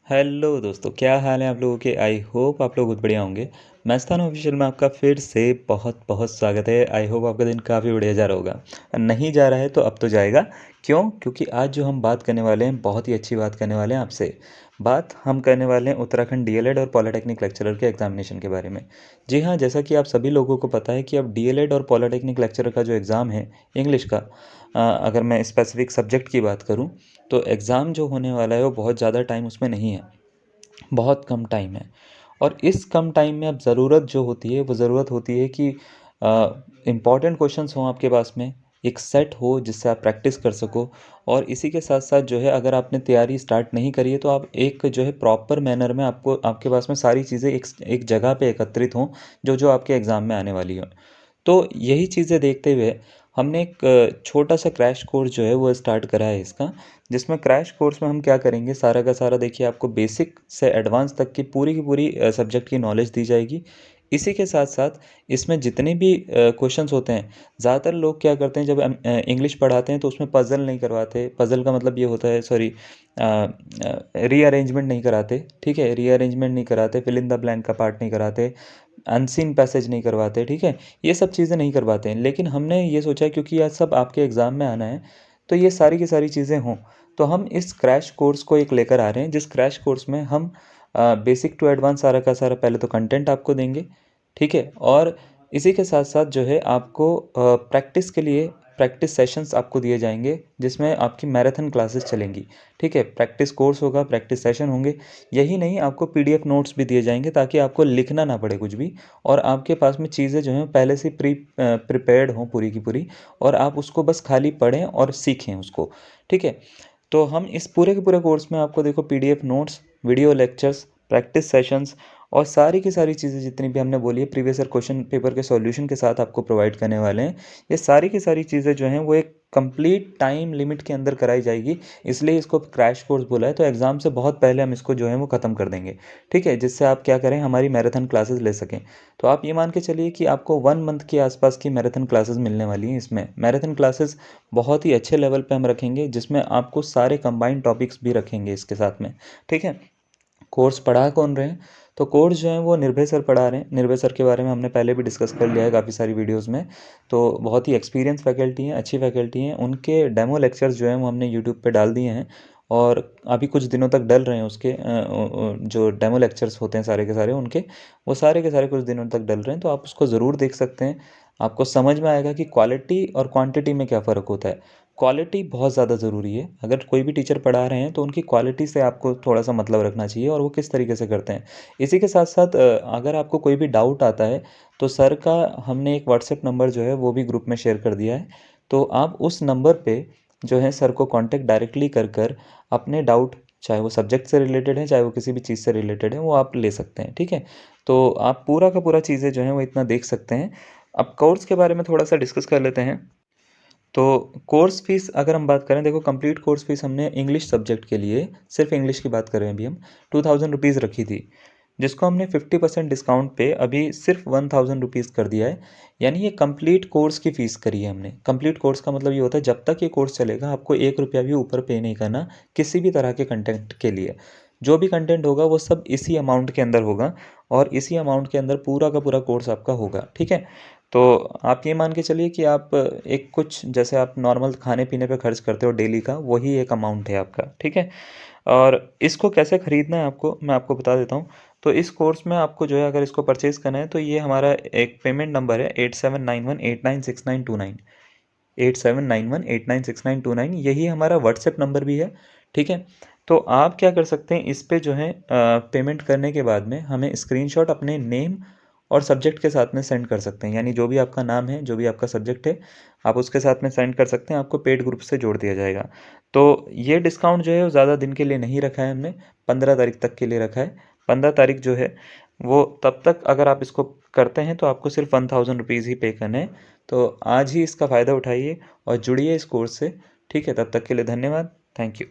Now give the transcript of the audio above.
Hello दोस्तों, क्या हाल है आप लोगों के। आई होप आप लोग बहुत बढ़िया होंगे। मस्तान ऑफिशियल में आपका फिर से बहुत बहुत स्वागत है। आई होप आपका दिन काफ़ी बढ़िया जा रहा होगा। नहीं जा रहा है तो अब तो जाएगा। क्यों? क्योंकि आज जो हम बात करने वाले हैं बहुत ही अच्छी बात करने वाले हैं आपसे। बात हम करने वाले हैं उत्तराखंड डीएलएड और पॉलिटेक्निक लेक्चरर के एग्जामिनेशन के बारे में। जी हाँ, जैसा कि आप सभी लोगों को पता है कि अब डीएलएड और पॉलिटेक्निक लेक्चरर का जो एग्ज़ाम है इंग्लिश का, अगर मैं स्पेसिफिक सब्जेक्ट की बात करूँ तो एग्ज़ाम जो होने वाला है वो बहुत ज़्यादा टाइम उसमें नहीं है, बहुत कम टाइम है। और इस कम टाइम में अब ज़रूरत जो होती है वो ज़रूरत होती है कि इम्पॉर्टेंट क्वेश्चंस हों आपके पास में, एक सेट हो जिससे आप प्रैक्टिस कर सको। और इसी के साथ साथ जो है अगर आपने तैयारी स्टार्ट नहीं करी है तो आप एक जो है प्रॉपर मैनर में आपको आपके पास में सारी चीज़ें एक जगह पे एकत्रित हों जो जो आपके एग्ज़ाम में आने वाली हो। तो यही चीज़ें देखते हुए हमने एक छोटा सा क्रैश कोर्स जो है वो स्टार्ट करा है इसका, जिसमें क्रैश कोर्स में हम क्या करेंगे, सारा का सारा देखिए आपको बेसिक से एडवांस तक की पूरी सब्जेक्ट की नॉलेज दी जाएगी। इसी के साथ साथ इसमें जितने भी क्वेश्चंस होते हैं, ज़्यादातर लोग क्या करते हैं जब इंग्लिश पढ़ाते हैं तो उसमें पज़ल नहीं करवाते। पज़ल का मतलब ये होता है, सॉरी, रीअरेंजमेंट नहीं कराते। ठीक है, रीअरेंजमेंट नहीं कराते, फिल इन द ब्लैंक का पार्ट नहीं कराते, अनसीन पैसेज नहीं करवाते। ठीक है, ये सब चीज़ें नहीं करवाते हैं। लेकिन हमने ये सोचा क्योंकि यह सब आपके एग्ज़ाम में आना है तो ये सारी की सारी चीज़ें हों, तो हम इस क्रैश कोर्स को एक लेकर आ रहे हैं, जिस क्रैश कोर्स में हम बेसिक टू एडवांस सारा का सारा पहले तो कंटेंट आपको देंगे। ठीक है, और इसी के साथ साथ जो है आपको प्रैक्टिस के लिए प्रैक्टिस सेशंस आपको दिए जाएंगे, जिसमें आपकी मैराथन क्लासेस चलेंगी। ठीक है, प्रैक्टिस कोर्स होगा, प्रैक्टिस सेशन होंगे। यही नहीं, आपको पीडीएफ नोट्स भी दिए जाएंगे ताकि आपको लिखना ना पड़े कुछ भी, और आपके पास में चीज़ें जो हैं पहले से प्रिपेयर्ड हों पूरी की पूरी, और आप उसको बस खाली पढ़ें और सीखें उसको। ठीक है, तो हम इस पूरे के पूरे कोर्स में आपको देखो PDF notes, video lectures, practice sessions और सारी की सारी चीज़ें जितनी भी हमने बोली है प्रीवियस ईयर क्वेश्चन पेपर के सॉल्यूशन के साथ आपको प्रोवाइड करने वाले हैं। ये सारी की सारी चीज़ें जो हैं वो एक कंप्लीट टाइम लिमिट के अंदर कराई जाएगी, इसलिए इसको क्रैश कोर्स बोला है। तो एग्ज़ाम से बहुत पहले हम इसको जो है वो ख़त्म कर देंगे। ठीक है, जिससे आप क्या करें, हमारी मैराथन क्लासेस ले सकें। तो आप ये मान के चलिए कि आपको 1 मंथ के आसपास की मैराथन क्लासेस मिलने वाली हैं। इसमें मैराथन क्लासेस बहुत ही अच्छे लेवल पे हम रखेंगे, जिसमें आपको सारे कंबाइंड टॉपिक्स भी रखेंगे इसके साथ में। ठीक है, कोर्स पढ़ा कौन रहे हैं? तो कोर्स जो है वो निर्भय सर पढ़ा रहे हैं। निर्भय सर के बारे में हमने पहले भी डिस्कस कर लिया है काफ़ी सारी वीडियोस में। तो बहुत ही एक्सपीरियंस फैकल्टी हैं, अच्छी फैकल्टी हैं। उनके डेमो लेक्चर्स जो हैं वो हमने यूट्यूब पे डाल दिए हैं, और अभी कुछ दिनों तक डल रहे हैं उसके जो डेमो लेक्चर्स होते हैं सारे के सारे उनके, वो सारे के सारे कुछ दिनों तक डल रहे हैं। तो आप उसको ज़रूर देख सकते हैं। आपको समझ में आएगा कि क्वालिटी और क्वांटिटी में क्या फ़र्क होता है। क्वालिटी बहुत ज़्यादा ज़रूरी है। अगर कोई भी टीचर पढ़ा रहे हैं तो उनकी क्वालिटी से आपको थोड़ा-सा मतलब रखना चाहिए, और वो किस तरीके से करते हैं। इसी के साथ-साथ अगर आपको कोई भी डाउट आता है तो सर का हमने एक व्हाट्सएप नंबर जो है वो भी ग्रुप में शेयर कर दिया है। तो आप उस नंबर पे जो है सर को कॉन्टैक्ट डायरेक्टली कर अपने डाउट, चाहे वो सब्जेक्ट से रिलेटेड है, चाहे वो किसी भी चीज़ से रिलेटेड है, वो आप ले सकते हैं। ठीक है? तो आप पूरा का पूरा चीज़ें जो हैं वो इतना देख सकते हैं। अब कोर्स के बारे में थोड़ा-सा डिस्कस कर लेते हैं। तो कोर्स फ़ीस अगर हम बात करें, देखो कंप्लीट कोर्स फ़ीस हमने इंग्लिश सब्जेक्ट के लिए, सिर्फ इंग्लिश की बात कर रहे हैं अभी हम, 2000 रुपीज़ रखी थी, जिसको हमने 50% डिस्काउंट पे अभी सिर्फ 1000 रुपीज़ कर दिया है। यानी ये कंप्लीट कोर्स की फ़ीस करी है हमने। कंप्लीट कोर्स का मतलब ये होता है जब तक ये कोर्स चलेगा आपको 1 रुपया भी ऊपर पे नहीं करना किसी भी तरह के कंटेंट के लिए। जो भी कंटेंट होगा वो सब इसी अमाउंट के अंदर होगा, और इसी अमाउंट के अंदर पूरा का पूरा कोर्स आपका होगा। ठीक है? तो आप ये मान के चलिए कि आप एक कुछ जैसे आप नॉर्मल खाने-पीने पे खर्च करते हो डेली का, वही एक अमाउंट है आपका। ठीक है? और इसको कैसे खरीदना है आपको, मैं आपको बता देता हूँ। तो इस कोर्स में आपको जो है अगर इसको परचेज़ करना है तो ये हमारा एक पेमेंट नंबर है 8791896929, 8791896929, यही हमारा व्हाट्सएप नंबर भी है। ठीक है? तो आप क्या कर सकते हैं, इस पे जो है पेमेंट करने के बाद में हमें स्क्रीनशॉट अपने नेम और सब्जेक्ट के साथ में सेंड कर सकते हैं। यानी जो भी आपका नाम है, जो भी आपका सब्जेक्ट है, आप उसके साथ में सेंड कर सकते हैं, आपको पेड ग्रुप से जोड़ दिया जाएगा। तो ये डिस्काउंट जो है वो ज़्यादा दिन के लिए नहीं रखा है हमने, 15 तारीख तक के लिए रखा है। 15 तारीख जो है वो तब तक अगर आप इसको करते हैं तो आपको सिर्फ 1000 रुपीज़ ही पे करने हैं। तो आज ही इसका फ़ायदा उठाइए और जुड़िए इस कोर्स से। ठीक है? तब तक के लिए धन्यवाद। Thank you.